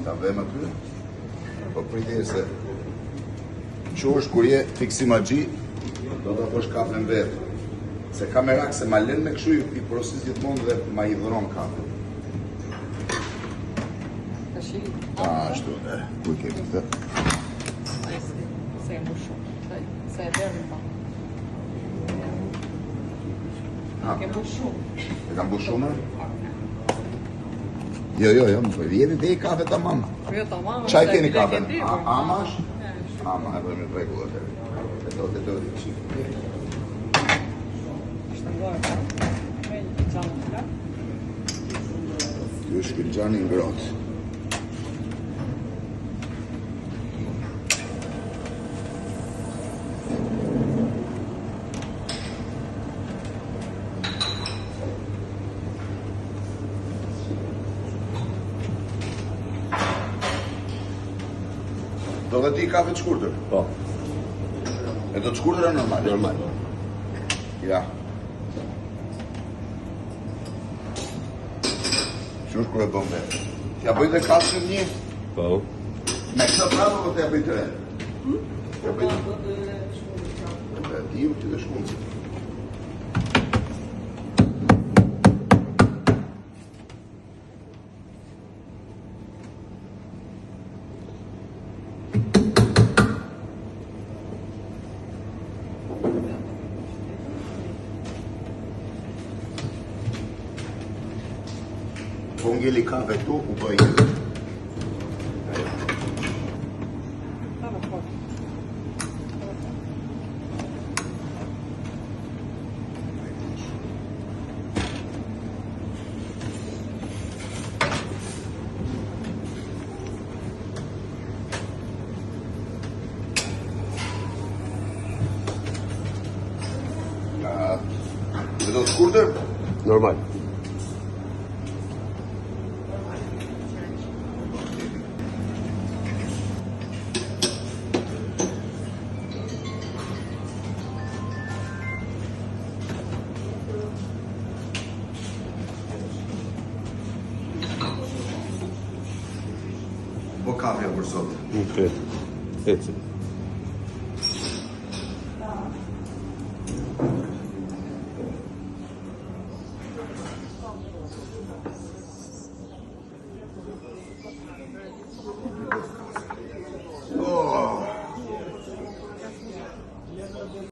Ta vëmë aty. Po pritje se që është kur je fiksimagji, do të bësh kafen vetë. Se kamerak se ma lën me këshu i prosis gjithmonë dhe ma i dhëron kafen. Ashtu, ku i kemi këtë? Se e mbushu, se e dërë pa. Ke mbushu. E kam mbushu më? Jo, më po, jemi dhe i kafe të mamë. Jo, të mamë. Qaj keni kafen? Amash? Ama, e bëjmë regullat e të të qikë. Ishtë në gërë, me një gjanë të la. Kjo është këllgjani ngrotë. Do dhe ti kafe të shkurtër? Po. E do të shkurtër e normal? Normal. Ja. Qush kur e bëm vetë? T'ja bëj dhe kafshën një? Po. Me këtë prapë o t'ja bëj të re? T'ja bëj të re? Ti u ti dhe shkuncë. Po ngeli kafe tu, u bëj. Dhe do të shkurtër? Normal. Po kafja për sot. Nuk kretë. Eci.